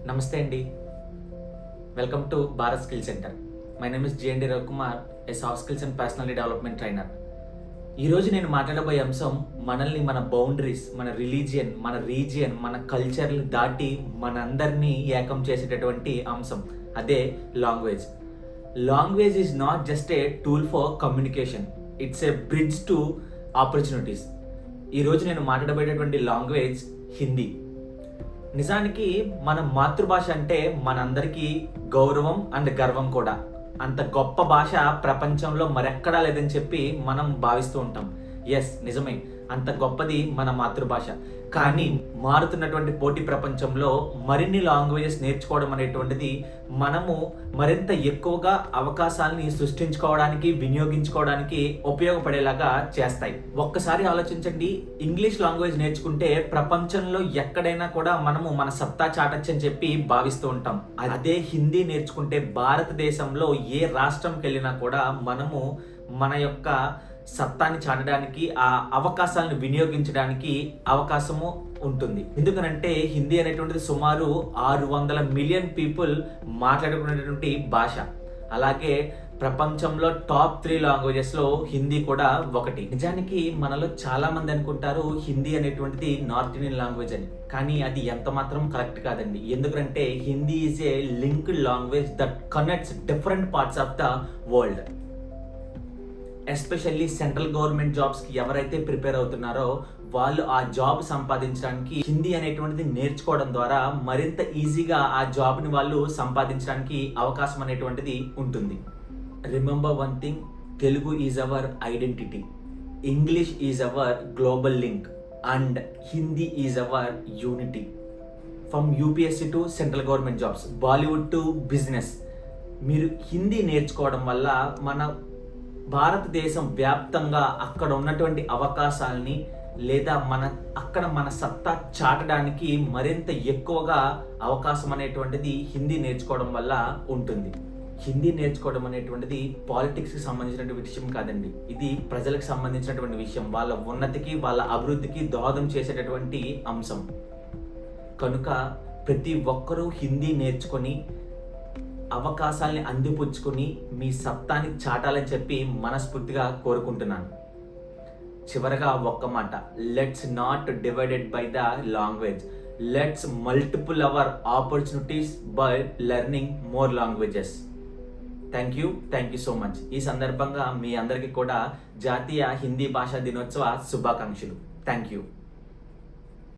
నమస్తే అండి. Welcome to Bharat skill centre. My name is GMD Ravikumar, a soft skills and personality development trainer. ఈరోజు నేను మాట్లాడబోయే అంశం మనల్ని, మన బౌండరీస్, మన రిలీజియన్, మన రీజియన్, మన కల్చర్ని దాటి మనందరినీ ఏకం చేసేటటువంటి అంశం, అదే language. Language is not just a tool for communication, it's a bridge to opportunities. ఈరోజు నేను మాట్లాడబోయేటటువంటి లాంగ్వేజ్ హిందీ. నిజానికి మన మాతృభాష అంటే మనందరికీ గౌరవం అండ్ గర్వం కూడా. అంత గొప్ప భాష ప్రపంచంలో మరెక్కడా లేదని చెప్పి మనం భావిస్తూ ఉంటాం. ఎస్, నిజమే, అంత గొప్పది మన మాతృభాష. కానీ మారుతున్నటువంటి పోటీ ప్రపంచంలో మరిన్ని లాంగ్వేజెస్ నేర్చుకోవడం అనేటువంటిది మనము మరింత ఎక్కువగా అవకాశాలని సృష్టించుకోవడానికి, వినియోగించుకోవడానికి ఉపయోగపడేలాగా చేస్తాయి. ఒక్కసారి ఆలోచించండి, ఇంగ్లీష్ లాంగ్వేజ్ నేర్చుకుంటే ప్రపంచంలో ఎక్కడైనా కూడా మనము మన సత్తా చాటొచ్చు అని చెప్పి భావిస్తూ ఉంటాం. అదే హిందీ నేర్చుకుంటే భారతదేశంలో ఏ రాష్ట్రంకి వెళ్ళినా కూడా మనము మన యొక్క సత్తాని చాటడానికి, ఆ అవకాశాలను వినియోగించడానికి అవకాశము ఉంటుంది. ఎందుకనంటే హిందీ అనేటువంటిది సుమారు 600 మిలియన్ పీపుల్ మాట్లాడుకునేటువంటి భాష. అలాగే ప్రపంచంలో టాప్ 3 లాంగ్వేజెస్లో హిందీ కూడా ఒకటి. నిజానికి మనలో చాలా మంది అనుకుంటారు హిందీ అనేటువంటిది నార్త్ ఇండియన్ లాంగ్వేజ్ అని. కానీ అది ఎంత మాత్రం కరెక్ట్ కాదండి. ఎందుకంటే Hindi is a linked language that connects different parts of the world. Especially central government జాబ్స్కి ఎవరైతే ప్రిపేర్ అవుతున్నారో వాళ్ళు ఆ జాబ్ సంపాదించడానికి హిందీ అనేటువంటిది నేర్చుకోవడం ద్వారా మరింత ఈజీగా ఆ జాబ్ని వాళ్ళు సంపాదించడానికి అవకాశం అనేటువంటిది ఉంటుంది. Remember one thing, Telugu is our identity, English is our global link and Hindi is our unity. From UPSC to central government jobs, Bollywood to business, మీరు హిందీ నేర్చుకోవడం వల్ల మన భారతదేశం వ్యాప్తంగా అక్కడ ఉన్నటువంటి అవకాశాలని లేదా అక్కడ మన సత్తా చాటడానికి మరింత ఎక్కువగా అవకాశం అనేటువంటిది హిందీ నేర్చుకోవడం వల్ల ఉంటుంది. హిందీ నేర్చుకోవడం అనేటువంటిది పాలిటిక్స్కి సంబంధించినటువంటి విషయం కాదండి. ఇది ప్రజలకు సంబంధించినటువంటి విషయం. వాళ్ళ ఉన్నతికి, వాళ్ళ అభివృద్ధికి దోహదం చేసేటటువంటి అంశం. కనుక ప్రతి ఒక్కరూ హిందీ నేర్చుకొని అవకాశాలని అందిపుచ్చుకొని మీ సత్తాని చాటాలని చెప్పి మనస్ఫూర్తిగా కోరుకుంటున్నాను. చివరగా ఒక్క మాట, let's not divided by the language, let's multiple our opportunities by learning more languages. Thank you so much. ఈ సందర్భంగా మీ అందరికీ కూడా జాతీయ హిందీ భాషా దినోత్సవ శుభాకాంక్షలు. Thank you.